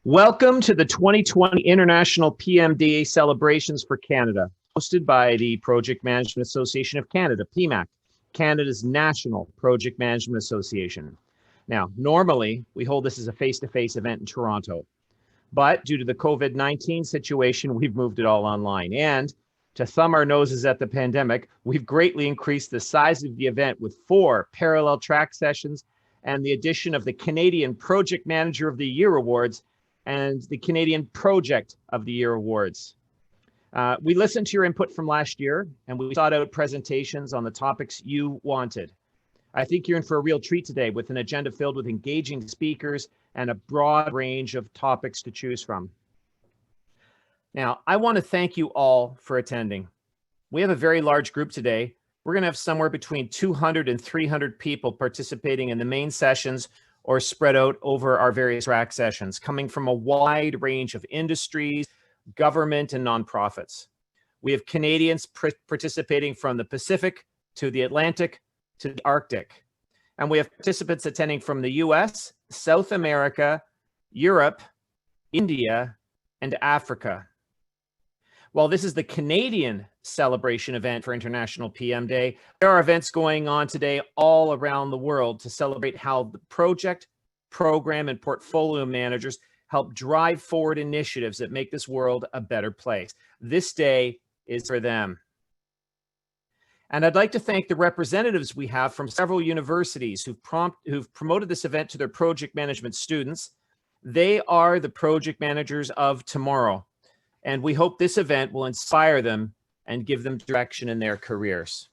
Welcome to the 2020 International PMDA Celebrations for Canada, hosted by the Project Management Association of Canada, PMAC, Canada's National Project Management Association. Now, normally, we hold this as a face-to-face event in Toronto, but due to the COVID-19 situation, we've moved it all online. And to thumb our noses at the pandemic, we've greatly increased the size of the event with 4 parallel track sessions and the addition of the Canadian Project Manager of the Year Awards and the Canadian Project of the Year Awards. We listened to your input from last year, and we sought out presentations on the topics you wanted. I think you're in for a real treat today with an agenda filled with engaging speakers and a broad range of topics to choose from. Now, I want to thank you all for attending. We have a very large group today. We're going to have somewhere between 200 and 300 people participating in the main sessions or spread out over our various track sessions, coming from a wide range of industries, government, and nonprofits. We have Canadians participating from the Pacific to the Atlantic to the Arctic. And we have participants attending from the US, South America, Europe, India, and Africa. While this is the Canadian celebration event for International PM Day, there are events going on today all around the world to celebrate how the project, program, and portfolio managers help drive forward initiatives that make this world a better place. This day is for them. And I'd like to thank the representatives we have from several universities who've promoted this event to their project management students. They are the project managers of tomorrow. And we hope this event will inspire them and give them direction in their careers.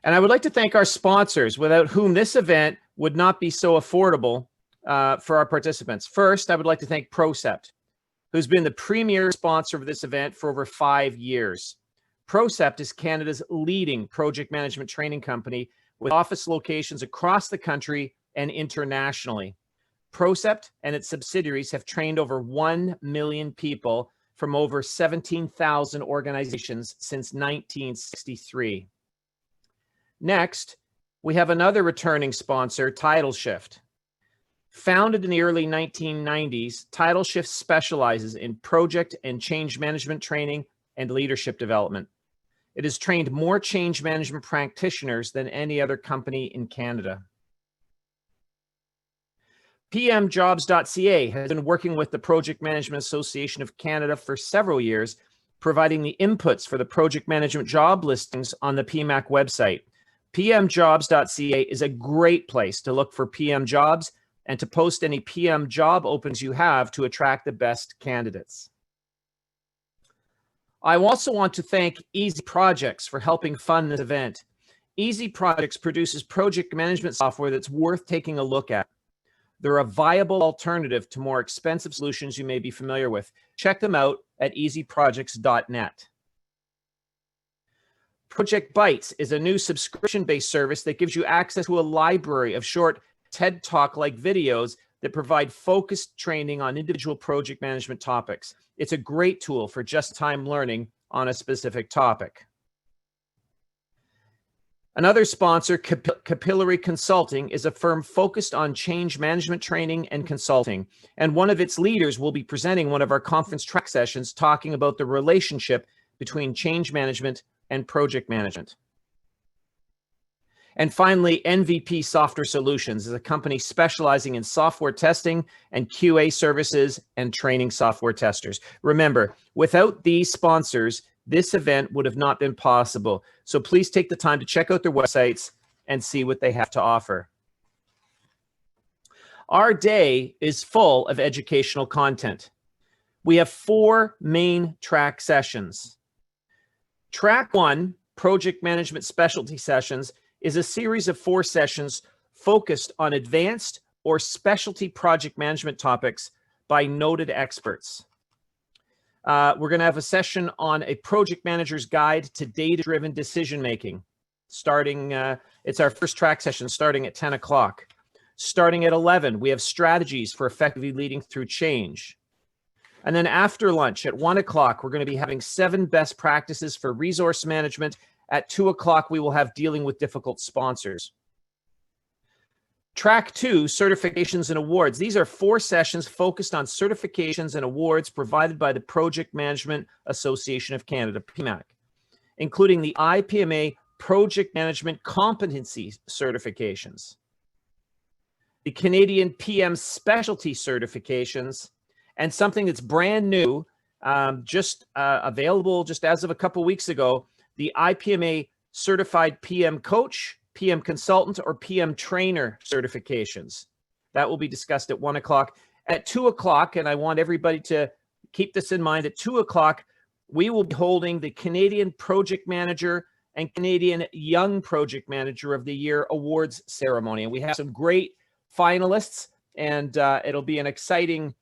And I would like to thank our sponsors, without whom this event would not be so affordable for our participants. First, I would like to thank Procept, who's been the premier sponsor of this event for over 5 years. Procept is Canada's leading project management training company with office locations across the country and internationally. Procept and its subsidiaries have trained over 1 million people from over 17,000 organizations since 1963. Next, we have another returning sponsor, TitleShift. Founded in the early 1990s, TitleShift specializes in project and change management training and leadership development. It has trained more change management practitioners than any other company in Canada. PMJobs.ca has been working with the Project Management Association of Canada for several years, providing the inputs for the project management job listings on the PMAC website. PMJobs.ca is a great place to look for PM jobs and to post any PM job opens you have to attract the best candidates. I also want to thank Easy Projects for helping fund this event. Easy Projects produces project management software that's worth taking a look at. They're a viable alternative to more expensive solutions you may be familiar with. Check them out at easyprojects.net. Project Bytes is a new subscription-based service that gives you access to a library of short TED Talk-like videos that provide focused training on individual project management topics. It's a great tool for just-time learning on a specific topic. Another sponsor, Capillary Consulting, is a firm focused on change management training and consulting. And one of its leaders will be presenting one of our conference track sessions talking about the relationship between change management and project management. And finally, MVP Software Solutions is a company specializing in software testing and QA services and training software testers. Remember, without these sponsors, this event would have not been possible. So please take the time to check out their websites and see what they have to offer. Our day is full of educational content. We have 4 main track sessions. Track 1, Project Management Specialty Sessions, is a series of 4 sessions focused on advanced or specialty project management topics by noted experts. We're going to have a session on a project manager's guide to data-driven decision-making. It's our first track session starting at 10 o'clock. Starting at 11, we have strategies for effectively leading through change. And then after lunch at 1 o'clock, we're going to be having 7 best practices for resource management. At 2 o'clock, we will have dealing with difficult sponsors. Track 2, certifications and awards. These are 4 sessions focused on certifications and awards provided by the Project Management Association of Canada, PMAC, including the IPMA Project Management Competency Certifications, the Canadian PM Specialty Certifications, and something that's brand new, available just as of a couple weeks ago, the IPMA Certified PM Coach, PM Consultant, or PM Trainer certifications. That will be discussed at 1 o'clock. At 2 o'clock, and I want everybody to keep this in mind, at 2 o'clock, we will be holding the Canadian Project Manager and Canadian Young Project Manager of the Year Awards ceremony. And we have some great finalists, and it'll be an exciting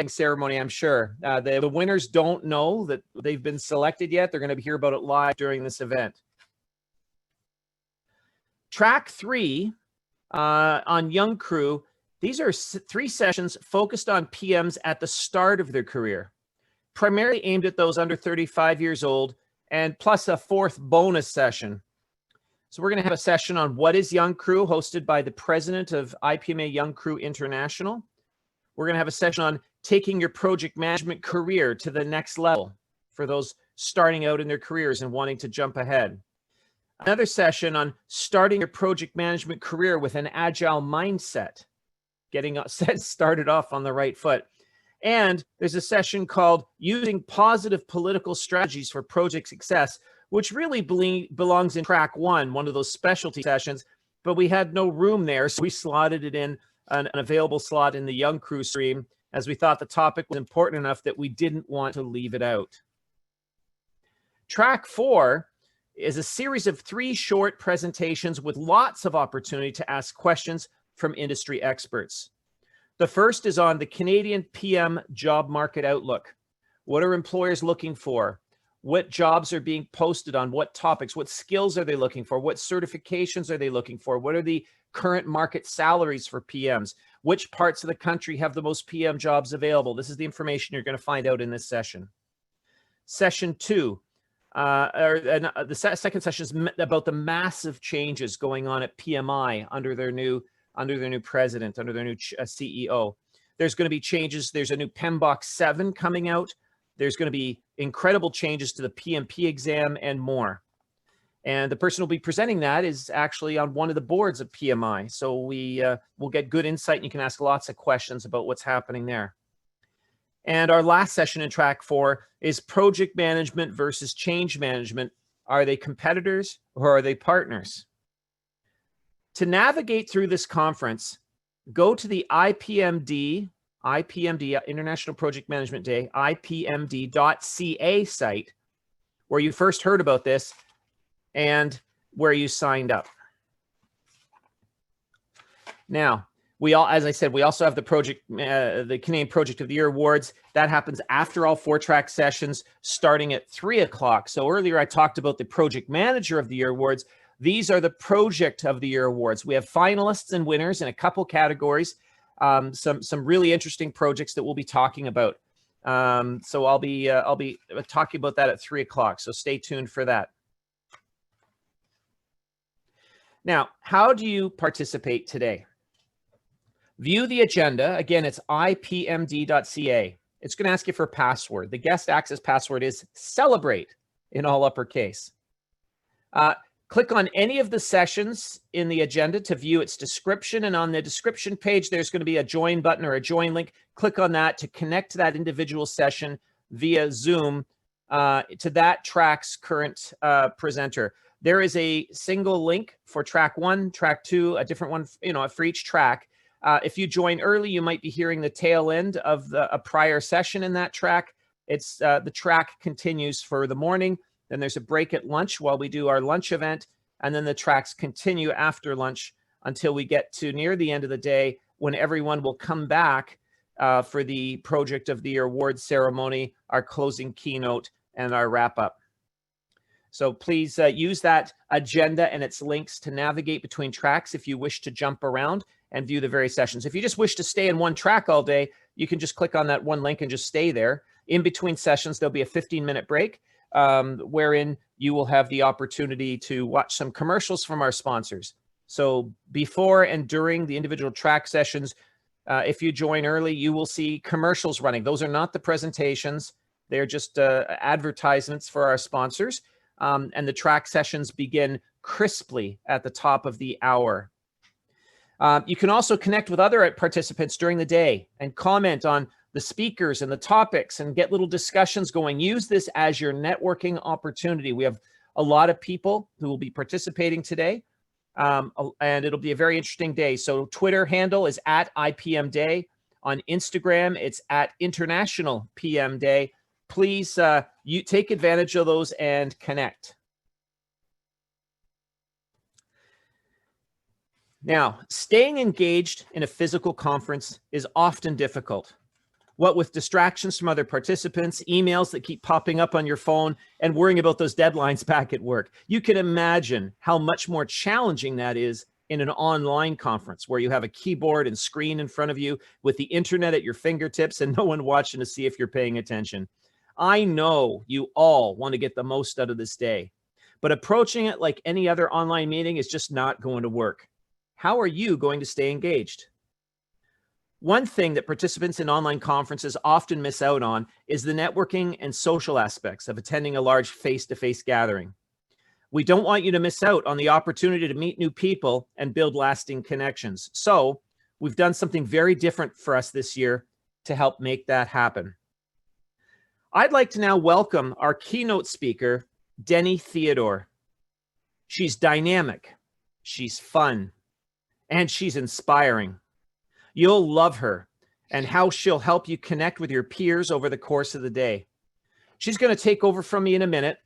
ceremony, I'm sure. The winners don't know that they've been selected yet. They're going to hear about it live during this event. Track 3 on Young Crew, these are 3 sessions focused on PMs at the start of their career, primarily aimed at those under 35 years old, and plus a 4th bonus session. So we're going to have a session on what is Young Crew, hosted by the president of IPMA Young Crew International. We're going to have a session on taking your project management career to the next level for those starting out in their careers and wanting to jump ahead. Another session on starting your project management career with an agile mindset, getting started off on the right foot. And there's a session called Using Positive Political Strategies for Project Success, which really belongs in track 1, one of those specialty sessions, but we had no room there, so we slotted it in an available slot in the Young Crew stream, as we thought the topic was important enough that we didn't want to leave it out. Track 4 is a series of 3 short presentations with lots of opportunity to ask questions from industry experts. The first is on the Canadian PM job market outlook. What are employers looking for? What jobs are being posted on? What topics? What skills are they looking for? What certifications are they looking for? What are the current market salaries for PMs? Which parts of the country have the most PM jobs available? This is the information you're going to find out in this session. Session 2. The second session is about the massive changes going on at PMI under their new president, under their new CEO. There's going to be changes. There's a new PMBOK 7 coming out. There's going to be incredible changes to the PMP exam and more. And the person who will be presenting that is actually on one of the boards of PMI. So we'll get good insight, and you can ask lots of questions about what's happening there. And our last session in track 4 is project management versus change management. Are they competitors or are they partners? To navigate through this conference, go to the IPMD, International Project Management Day, IPMD.ca site, where you first heard about this and where you signed up. Now, as I said, we also have the Canadian Project of the Year Awards. That happens after all 4 track sessions, starting at 3 o'clock. So earlier I talked about the Project Manager of the Year Awards. These are the Project of the Year Awards. We have finalists and winners in a couple categories. Some really interesting projects that we'll be talking about. So I'll be talking about that at 3 o'clock. So stay tuned for that. Now, how do you participate today? View the agenda. Again, it's ipmd.ca. It's going to ask you for a password. The guest access password is celebrate in all uppercase. Click on any of the sessions in the agenda to view its description. And on the description page, there's going to be a join button or a join link. Click on that to connect to that individual session via Zoom to that track's current presenter. There is a single link for track 1, track 2, a different one, for each track. If you join early, you might be hearing the tail end of a prior session in that track. The track continues for the morning. Then there's a break at lunch while we do our lunch event. And then the tracks continue after lunch until we get to near the end of the day, when everyone will come back for the Project of the Year Award ceremony, our closing keynote, and our wrap up. So please use that agenda and its links to navigate between tracks if you wish to jump around and view the various sessions. If you just wish to stay in one track all day, you can just click on that one link and just stay there. In between sessions, there'll be a 15-minute break wherein you will have the opportunity to watch some commercials from our sponsors. So before and during the individual track sessions, if you join early, you will see commercials running. Those are not the presentations. They're just advertisements for our sponsors. And the track sessions begin crisply at the top of the hour. You can also connect with other participants during the day and comment on the speakers and the topics and get little discussions going. Use this as your networking opportunity. We have a lot of people who will be participating today, and it'll be a very interesting day. So Twitter handle is @IPM Day. On Instagram, it's @International PM Day. Please you take advantage of those and connect. Now, staying engaged in a physical conference is often difficult. What with distractions from other participants, emails that keep popping up on your phone, and worrying about those deadlines back at work, you can imagine how much more challenging that is in an online conference where you have a keyboard and screen in front of you with the internet at your fingertips and no one watching to see if you're paying attention. I know you all want to get the most out of this day, but approaching it like any other online meeting is just not going to work. How are you going to stay engaged? One thing that participants in online conferences often miss out on is the networking and social aspects of attending a large face-to-face gathering. We don't want you to miss out on the opportunity to meet new people and build lasting connections. So we've done something very different for us this year to help make that happen. I'd like to now welcome our keynote speaker, Denny Theodore. She's dynamic, she's fun, and she's inspiring. You'll love her and how she'll help you connect with your peers over the course of the day. She's going to take over from me in a minute.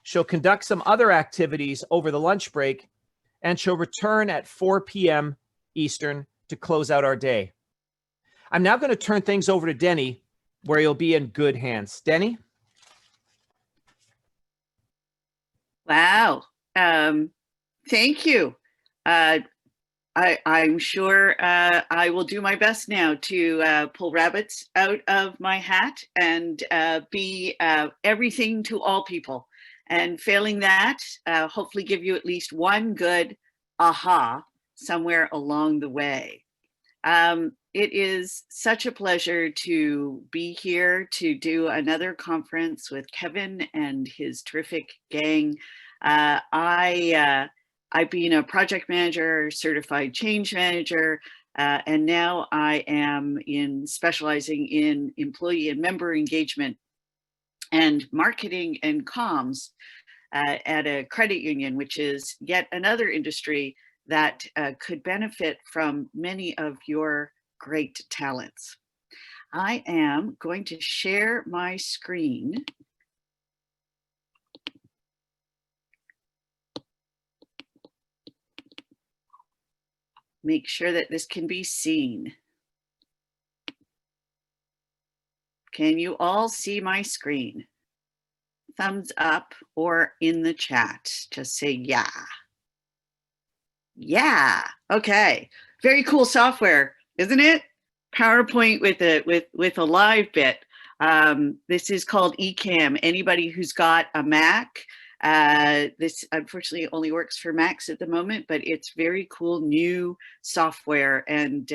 She'll conduct some other activities over the lunch break, and she'll return at 4 p.m. Eastern to close out our day. I'm now going to turn things over to Denny, where you'll be in good hands. Denny? Wow. Thank you. I'm sure I will do my best now to pull rabbits out of my hat and be everything to all people. And failing that, hopefully give you at least one good aha somewhere along the way. It is such a pleasure to be here to do another conference with Kevin and his terrific gang. I've been a project manager, certified change manager, and now I am specializing in employee and member engagement and marketing and comms at a credit union, which is yet another industry that could benefit from many of your great talents. I am going to share my screen. Make sure that this can be seen. Can you all see my screen? Thumbs up or in the chat. Just say yeah. Yeah. Okay. Very cool software, isn't it? PowerPoint with a live bit. This is called Ecamm. Anybody who's got a Mac, this unfortunately only works for Macs at the moment, but it's very cool new software, and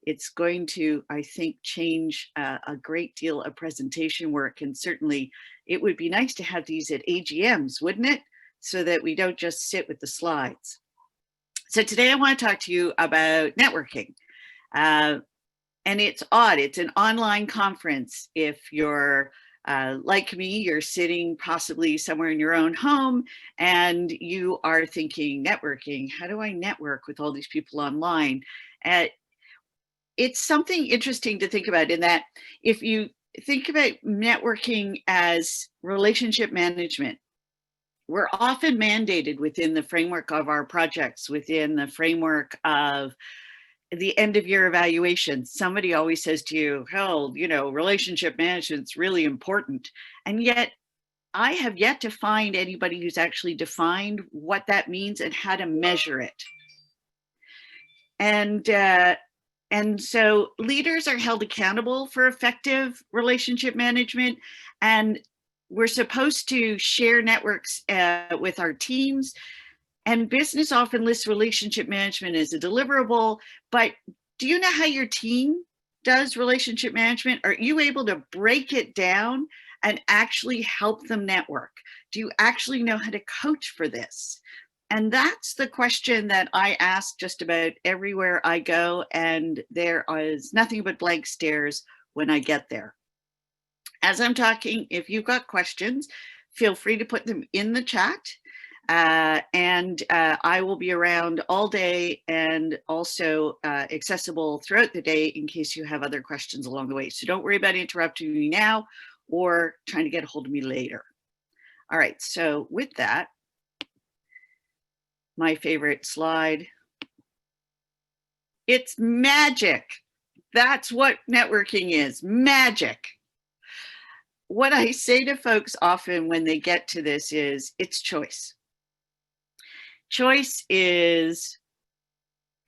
it's going to, I think, change a great deal of presentation work. And certainly it would be nice to have these at AGMs, wouldn't it? So that we don't just sit with the slides. So today I want to talk to you about networking. And it's odd, it's an online conference. If you're like me, you're sitting possibly somewhere in your own home and you are thinking networking, how do I network with all these people online? It's something interesting to think about, in that if you think about networking as relationship management, we're often mandated within the framework of our projects, within the framework of the end of year evaluation. Somebody always says to you, hell, you know, relationship management's really important. And yet I have yet to find anybody who's actually defined what that means and how to measure it. And so leaders are held accountable for effective relationship management, and we're supposed to share networks with our teams. And business often lists relationship management as a deliverable, but do you know how your team does relationship management? Are you able to break it down and actually help them network? Do you actually know how to coach for this? And that's the question that I ask just about everywhere I go, and there is nothing but blank stares when I get there. As I'm talking, if you've got questions, feel free to put them in the chat. I will be around all day and also accessible throughout the day in case you have other questions along the way. So don't worry about interrupting me now or trying to get a hold of me later. All right, so with that, my favorite slide. It's magic. That's what networking is, magic. What I say to folks often when they get to this is it's choice. Choice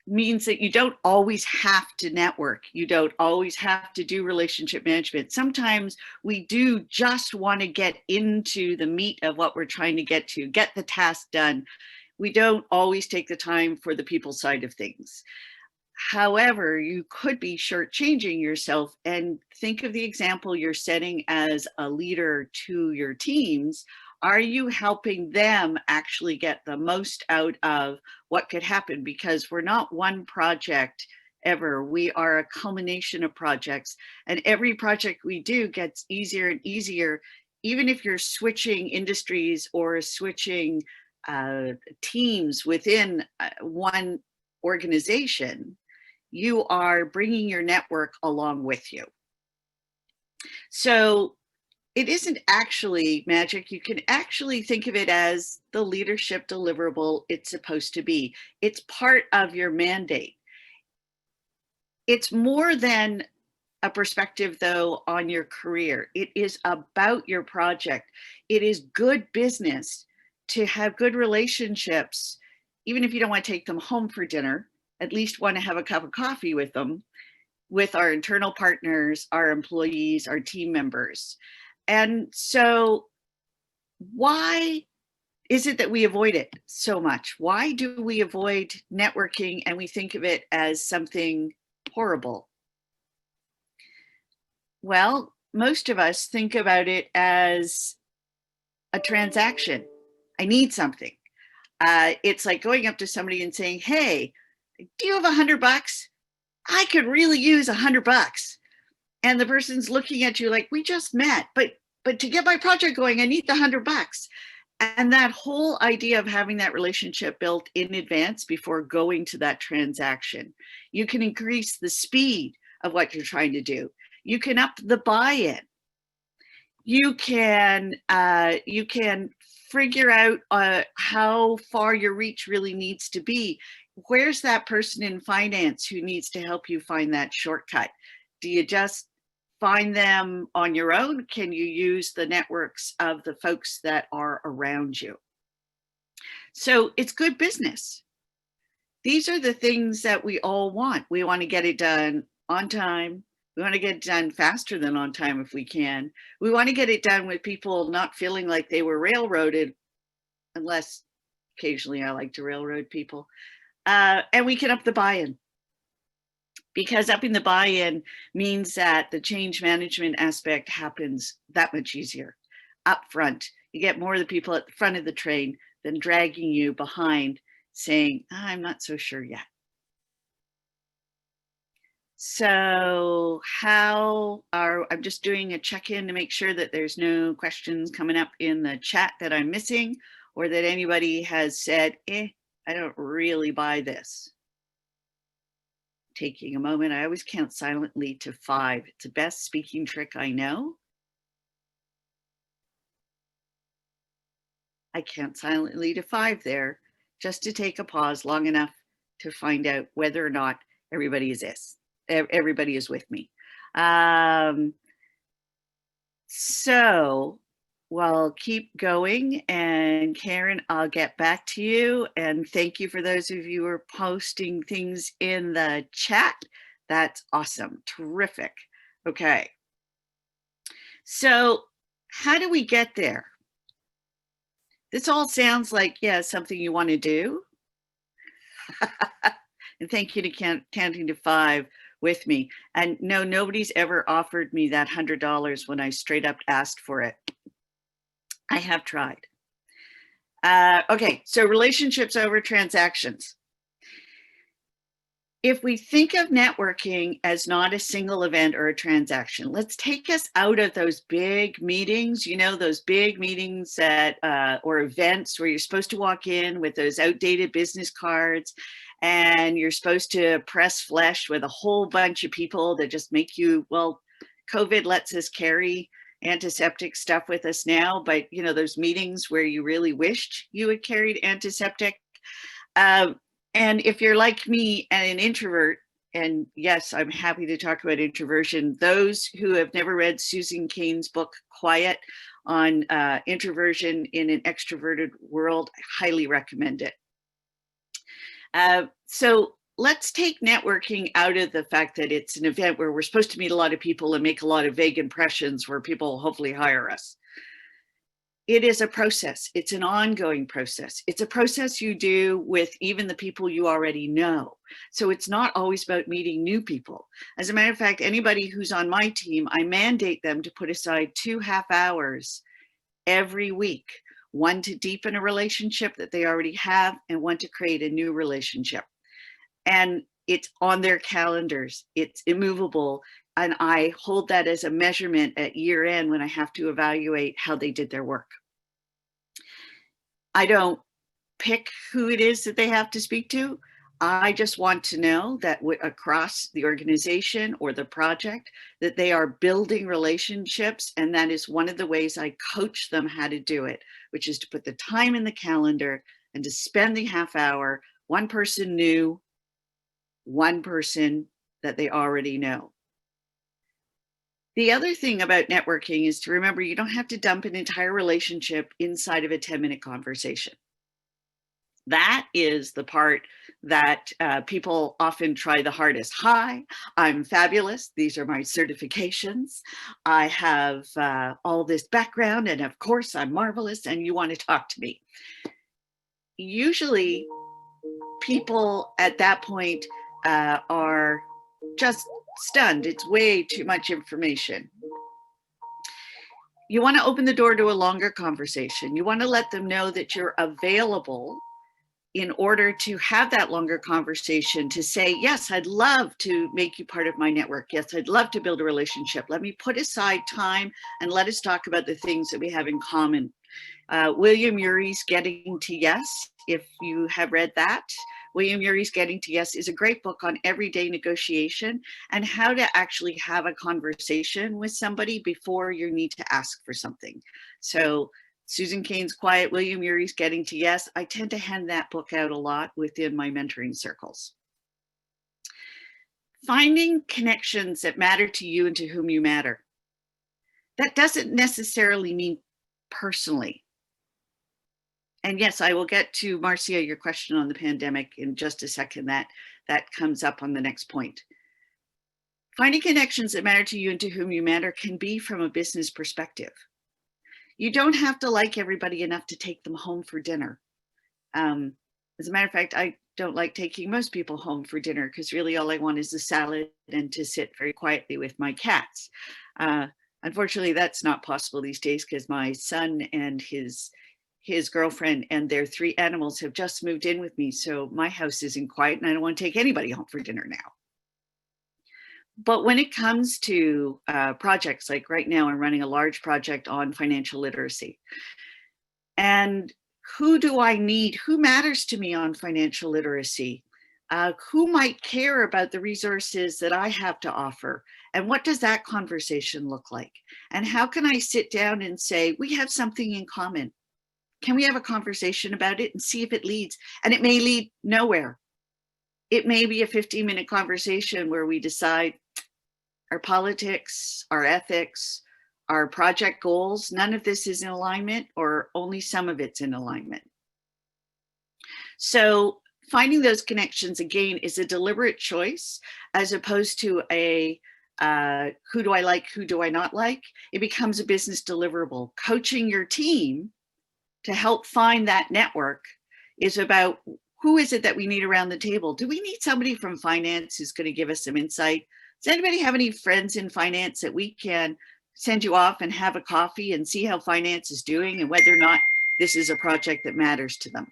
means that you don't always have to network. You don't always have to do relationship management. Sometimes we do just want to get into the meat of what we're trying to get the task done. We don't always take the time for the people side of things. However, you could be shortchanging yourself, and think of the example you're setting as a leader to your teams. Are you helping them actually get the most out of what could happen? Because we're not one project ever. We are a culmination of projects, and every project we do gets easier and easier. Even if you're switching industries or switching teams within one organization, you are bringing your network along with you. So it isn't actually magic. You can actually think of it as the leadership deliverable it's supposed to be. It's part of your mandate. It's more than a perspective, though, on your career. It is about your project. It is good business to have good relationships, even if you don't want to take them home for dinner, at least want to have a cup of coffee with them, with our internal partners, our employees, our team members. And so why is it that we avoid it so much? Why do we avoid networking and we think of it as something horrible? Well, most of us think about it as a transaction. I need something. It's like going up to somebody and saying, hey, do you have $100? I could really use $100. And the person's looking at you like, we just met, but to get my project going, I need the $100. And that whole idea of having that relationship built in advance before going to that transaction, you can increase the speed of what you're trying to do. You can up the buy-in. You can figure out how far your reach really needs to be. Where's that person in finance who needs to help you find that shortcut? Do you just find them on your own? Can you use the networks of the folks that are around you? So it's good business. These are the things that we all want. We want to get it done on time. We want to get it done faster than on time if we can. We want to get it done with people not feeling like they were railroaded, unless occasionally I like to railroad people. And we can up the buy-in, because upping the buy-in means that the change management aspect happens that much easier up front. You get more of the people at the front of the train than dragging you behind saying, I'm not so sure yet. So I'm just doing a check-in to make sure that there's no questions coming up in the chat that I'm missing, or that anybody has said, I don't really buy this. Taking a moment, I always count silently to 5. It's the best speaking trick I know. I count silently to 5 there, just to take a pause long enough to find out whether or not everybody is with me. So we'll keep going, and Karen, I'll get back to you. And thank you for those of you who are posting things in the chat. That's awesome, terrific. Okay, so how do we get there? This all sounds like, yeah, something you want to do. And thank you to Counting to Five with me. And no, nobody's ever offered me that $100 when I straight up asked for it. I have tried. Okay, so relationships over transactions. If we think of networking as not a single event or a transaction, let's take us out of those big meetings, you know, those big meetings at, or events where you're supposed to walk in with those outdated business cards and you're supposed to press flesh with a whole bunch of people that just make you, well, COVID lets us carry antiseptic stuff with us now, but you know, those meetings where you really wished you had carried antiseptic. And if you're like me and an introvert, and yes, I'm happy to talk about introversion, those who have never read Susan Cain's book, Quiet, on introversion in an extroverted world, I highly recommend it. So let's take networking out of the fact that it's an event where we're supposed to meet a lot of people and make a lot of vague impressions where people hopefully hire us. It is a process. It's an ongoing process. It's a process you do with even the people you already know. So it's not always about meeting new people. As a matter of fact, anybody who's on my team, I mandate them to put aside 2.5 hours every week, one to deepen a relationship that they already have and one to create a new relationship. And it's on their calendars. It's immovable. And I hold that as a measurement at year end when I have to evaluate how they did their work. I don't pick who it is that they have to speak to. I just want to know that across the organization or the project, that they are building relationships. And that is one of the ways I coach them how to do it, which is to put the time in the calendar and to spend the half hour, one person new, one person that they already know. The other thing about networking is to remember you don't have to dump an entire relationship inside of a 10-minute conversation. That is the part that people often try the hardest. Hi, I'm fabulous. These are my certifications. I have all this background, and of course I'm marvelous, and you want to talk to me. Usually people at that point are just stunned. It's way too much information. You want to open the door to a longer conversation. You want to let them know that you're available in order to have that longer conversation, to say, yes, I'd love to make you part of my network. Yes, I'd love to build a relationship. Let me put aside time and let us talk about the things that we have in common. William Urey's Getting to Yes, if you have read that. William Urey's Getting to Yes is a great book on everyday negotiation and how to actually have a conversation with somebody before you need to ask for something. So Susan Cain's Quiet, William Urey's Getting to Yes. I tend to hand that book out a lot within my mentoring circles. Finding connections that matter to you and to whom you matter. That doesn't necessarily mean personally. And yes, I will get to, Marcia, your question on the pandemic in just a second. That comes up on the next point. Finding connections that matter to you and to whom you matter can be from a business perspective. You don't have to like everybody enough to take them home for dinner. As a matter of fact, I don't like taking most people home for dinner because really all I want is a salad and to sit very quietly with my cats. Unfortunately, that's not possible these days because my son and his girlfriend and their 3 animals have just moved in with me. So my house isn't quiet and I don't want to take anybody home for dinner now. But when it comes to projects, like right now, I'm running a large project on financial literacy. And who do I need? Who matters to me on financial literacy? Who might care about the resources that I have to offer? And what does that conversation look like? And how can I sit down and say, we have something in common? Can we have a conversation about it and see if it leads? And it may lead nowhere. It may be a 15-minute conversation where we decide our politics, our ethics, our project goals, none of this is in alignment, or only some of it's in alignment. So finding those connections, again, is a deliberate choice as opposed to a who do I like, who do I not like? It becomes a business deliverable. Coaching your team to help find that network is about who is it that we need around the table? Do we need somebody from finance who's going to give us some insight? Does anybody have any friends in finance that we can send you off and have a coffee and see how finance is doing and whether or not this is a project that matters to them?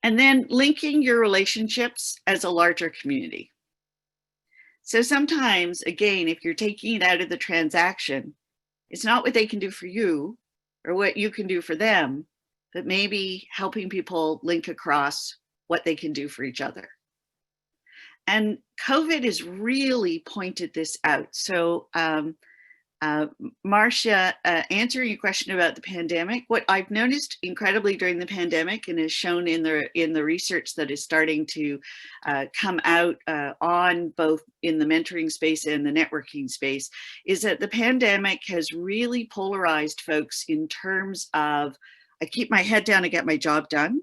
And then linking your relationships as a larger community. So sometimes, again, if you're taking it out of the transaction, it's not what they can do for you or what you can do for them, but maybe helping people link across what they can do for each other. And COVID has really pointed this out. So Marcia, answering your question about the pandemic, what I've noticed incredibly during the pandemic and is shown in the research that is starting to come out on both in the mentoring space and the networking space is that the pandemic has really polarized folks in terms of, I keep my head down and get my job done,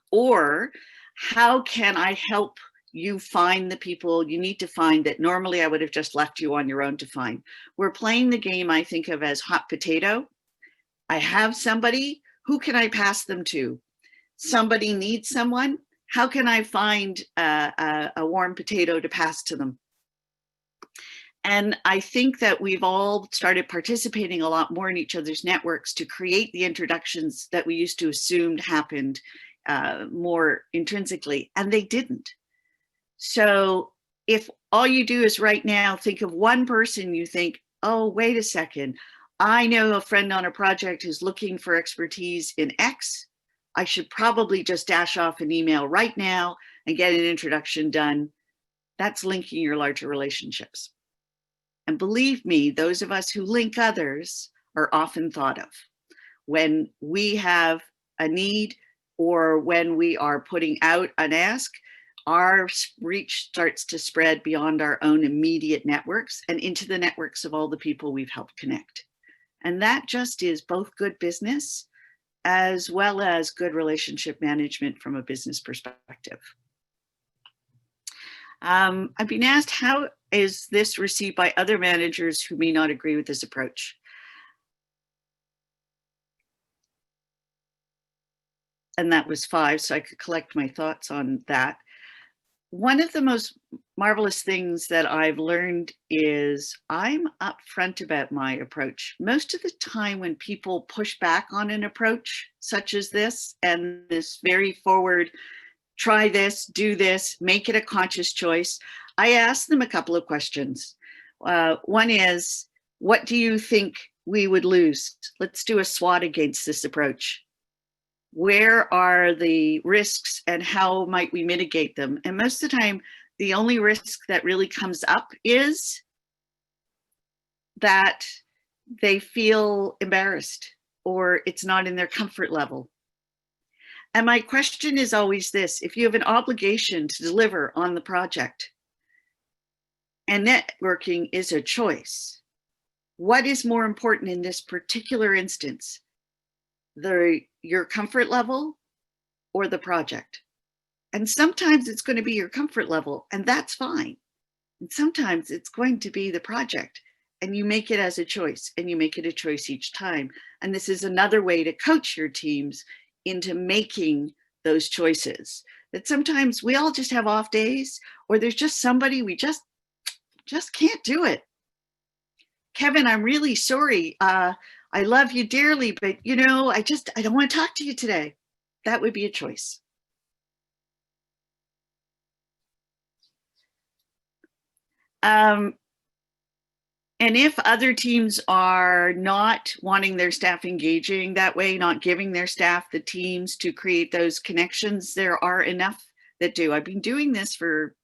or how can I help you find the people you need to find that normally I would have just left you on your own to find. We're playing the game I think of as hot potato. I have somebody, who can I pass them to? Somebody needs someone, how can I find a warm potato to pass to them? And I think that we've all started participating a lot more in each other's networks to create the introductions that we used to assume happened more intrinsically, and they didn't. So if all you do is right now think of one person, you think, oh, wait a second, I know a friend on a project who's looking for expertise in X. I should probably just dash off an email right now and get an introduction done. That's linking your larger relationships. And believe me, those of us who link others are often thought of. When we have a need or when we are putting out an ask, our reach starts to spread beyond our own immediate networks and into the networks of all the people we've helped connect. And that just is both good business as well as good relationship management from a business perspective. I've been asked, how is this received by other managers who may not agree with this approach? And that was 5, so I could collect my thoughts on that. One of the most marvelous things that I've learned is I'm upfront about my approach. Most of the time when people push back on an approach such as this, and this very forward, try this, do this, make it a conscious choice, I ask them a couple of questions. One is, what do you think we would lose? Let's do a SWOT against this approach. Where are the risks and how might we mitigate them? And most of the time, the only risk that really comes up is that they feel embarrassed or it's not in their comfort level. And my question is always this: if you have an obligation to deliver on the project and networking is a choice, what is more important in this particular instance? Your comfort level or the project? And sometimes it's going to be your comfort level, and that's fine. And sometimes it's going to be the project, and you make it as a choice, and you make it a choice each time. And this is another way to coach your teams into making those choices. That sometimes we all just have off days, or there's just somebody we just can't do it. Kevin, I'm really sorry. I love you dearly, but you know, I don't want to talk to you today. That would be a choice. And if other teams are not wanting their staff engaging that way, not giving their staff the teams to create those connections, there are enough that do. I've been doing this for,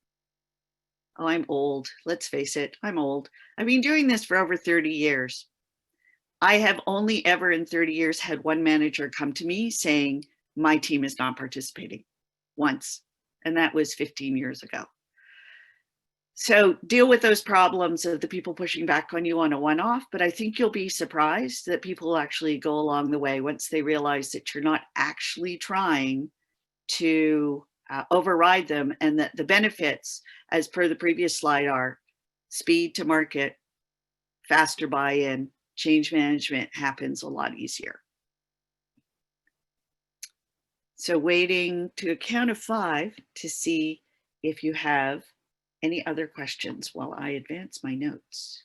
oh, I'm old. Let's face it, I'm old. I've been doing this for over 30 years. I have only ever in 30 years had one manager come to me saying, my team is not participating, once. And that was 15 years ago. So deal with those problems of the people pushing back on you on a one-off, but I think you'll be surprised that people actually go along the way once they realize that you're not actually trying to override them, and that the benefits, as per the previous slide, are speed to market, faster buy-in, change management happens a lot easier. So waiting to a count of 5 to see if you have any other questions while I advance my notes.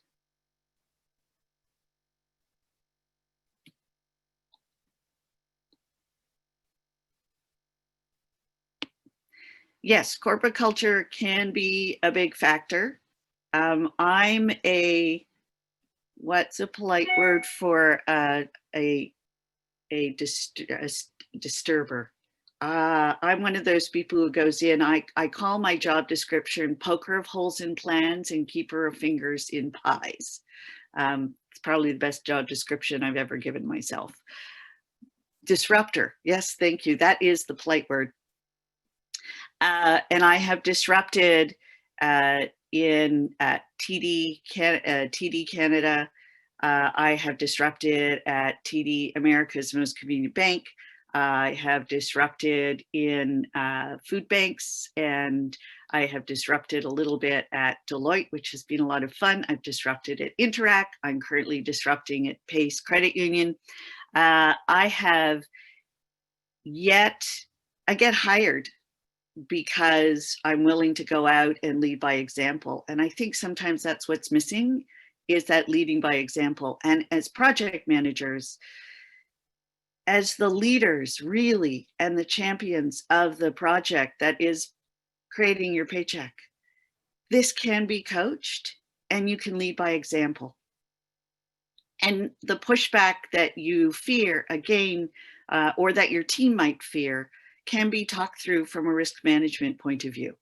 Yes, corporate culture can be a big factor. I'm what's a polite word for a disturber? I'm one of those people who goes in, I call my job description poker of holes in plans and keeper of fingers in pies. It's probably the best job description I've ever given myself. Disruptor, yes, thank you. That is the polite word. And I have disrupted in TD Canada. I have disrupted at TD America's Most Convenient Bank. I have disrupted in food banks, and I have disrupted a little bit at Deloitte, which has been a lot of fun. I've disrupted at Interact. I'm currently disrupting at Pace Credit Union. I get hired because I'm willing to go out and lead by example. And I think sometimes that's what's missing, is that leading by example. And as project managers, as the leaders really and the champions of the project that is creating your paycheck, this can be coached and you can lead by example. And the pushback that you fear, again, or that your team might fear, can be talked through from a risk management point of view.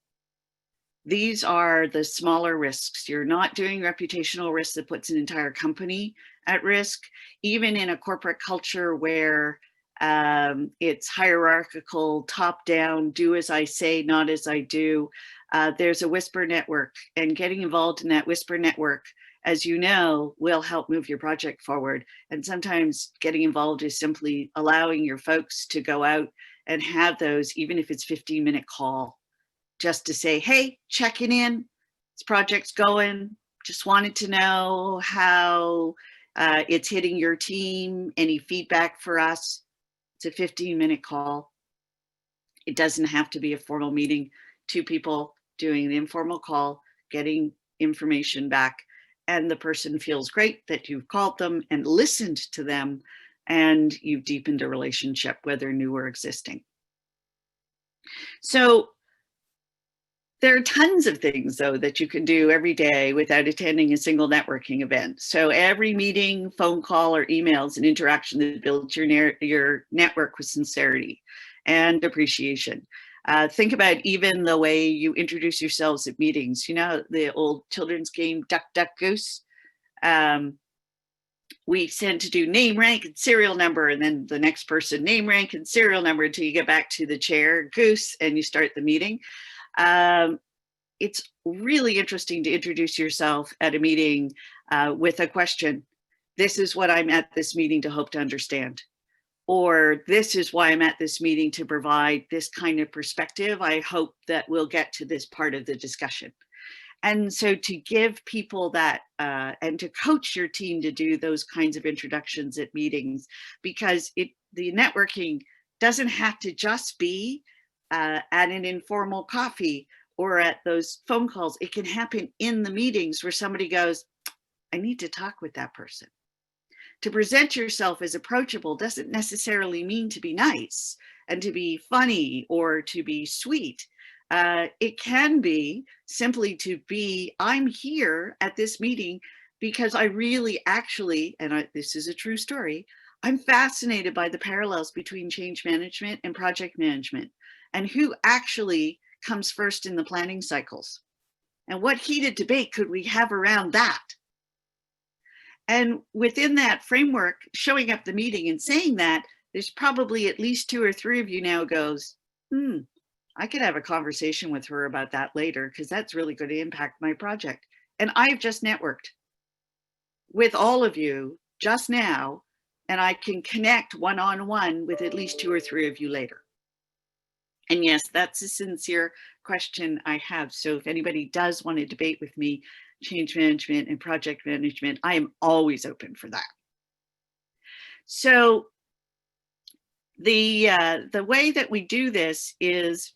These are the smaller risks. You're not doing reputational risk that puts an entire company at risk. Even in a corporate culture where it's hierarchical, top down, do as I say, not as I do, there's a whisper network, and getting involved in that whisper network, as you know, will help move your project forward. And sometimes getting involved is simply allowing your folks to go out and have those, even if it's 15-minute call, just to say, hey, checking in, this project's going, just wanted to know how it's hitting your team, any feedback for us. It's a 15-minute call. It doesn't have to be a formal meeting. 2 people doing an informal call, getting information back, and the person feels great that you've called them and listened to them, and you've deepened a relationship, whether new or existing. So there are tons of things, though, that you can do every day without attending a single networking event. So every meeting, phone call, or email is an interaction that builds your network with sincerity and appreciation. Think about even the way you introduce yourselves at meetings. You know, the old children's game, Duck, Duck, Goose? We tend to do name, rank, and serial number, and then the next person, name, rank, and serial number until you get back to the chair, Goose, and you start the meeting. It's really interesting to introduce yourself at a meeting with a question. This is what I'm at this meeting to hope to understand. Or this is why I'm at this meeting to provide this kind of perspective. I hope that we'll get to this part of the discussion. And so to give people that and to coach your team to do those kinds of introductions at meetings, because the networking doesn't have to just be at an informal coffee or at those phone calls. It can happen in the meetings where somebody goes, I need to talk with that person. To present yourself as approachable doesn't necessarily mean to be nice and to be funny or to be sweet. It can be simply to be, I'm here at this meeting because I really actually, and this is a true story, I'm fascinated by the parallels between change management and project management, and who actually comes first in the planning cycles. And what heated debate could we have around that? And within that framework, showing up the meeting and saying that, there's probably at least 2 or 3 of you now goes, I could have a conversation with her about that later, because that's really going to impact my project. And I've just networked with all of you just now, and I can connect one-on-one with at least 2 or 3 of you later. And yes, that's a sincere question I have. So if anybody does want to debate with me, change management and project management, I am always open for that. So the way that we do this is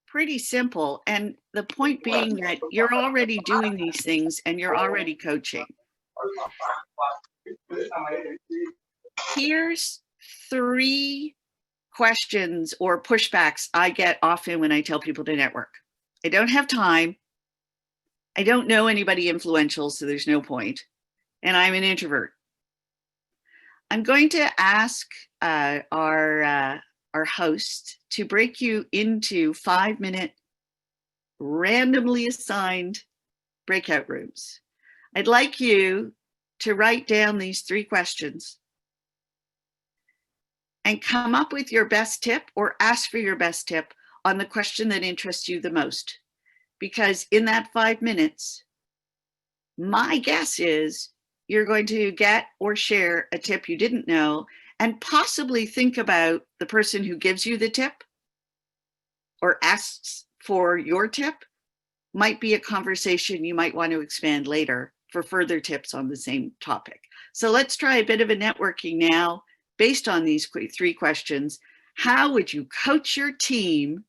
pretty simple. And the point being that you're already doing these things and you're already coaching. Here's 3 questions or pushbacks I get often when I tell people to network. I don't have time. I don't know anybody influential, so there's no point. And I'm an introvert. I'm going to ask our host to break you into 5-minute randomly assigned breakout rooms. I'd like you to write down these 3 questions and come up with your best tip or ask for your best tip on the question that interests you the most. Because in that 5 minutes, my guess is you're going to get or share a tip you didn't know, and possibly think about the person who gives you the tip or asks for your tip might be a conversation you might want to expand later for further tips on the same topic. So let's try a bit of a networking now based on these 3 questions. How would you coach your team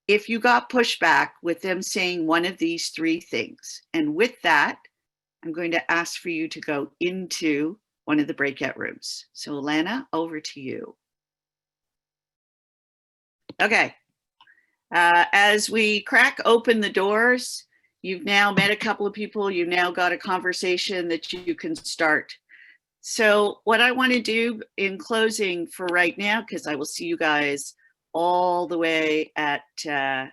if you got pushback with them saying one of these 3 things? And with that, I'm going to ask for you to go into one of the breakout rooms. So Alana, over to you. Okay. As we crack open the doors, you've now met a couple of people, you've now got a conversation that you can start. So what I want to do in closing for right now, because I will see you guys all the way at the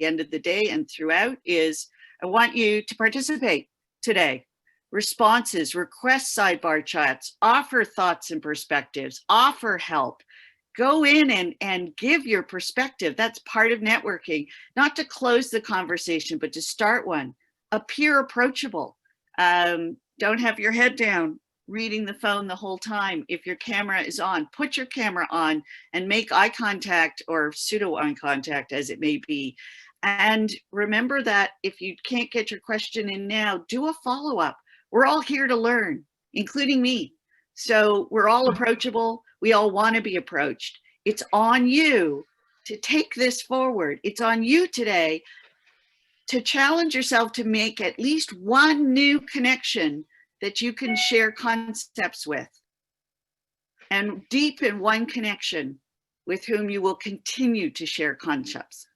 end of the day and throughout, is I want you to participate today. Responses, request sidebar chats, offer thoughts and perspectives, offer help. Go in and give your perspective. That's part of networking, not to close the conversation, but to start one. Appear approachable. Don't have your head down reading the phone the whole time. If your camera is on, put your camera on and make eye contact or pseudo eye contact, as it may be. And remember that if you can't get your question in now, do a follow-up. We're all here to learn, including me. So we're all approachable. We all want to be approached. It's on you to take this forward. It's on you today to challenge yourself to make at least one new connection that you can share concepts with, and deepen one connection with whom you will continue to share concepts.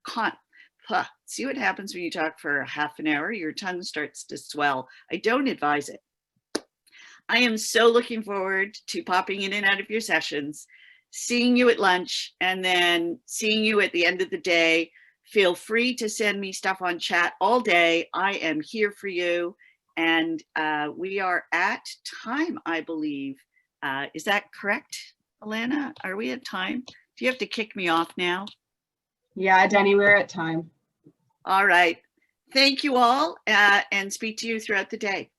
See what happens when you talk for a half an hour? Your tongue starts to swell. I don't advise it. I am so looking forward to popping in and out of your sessions, seeing you at lunch, and then seeing you at the end of the day. Feel free to send me stuff on chat all day. I am here for you. And we are at time, I believe. Is that correct, Alana? Are we at time? Do you have to kick me off now? Yeah, Denny, we're at time. All right. Thank you all, and speak to you throughout the day.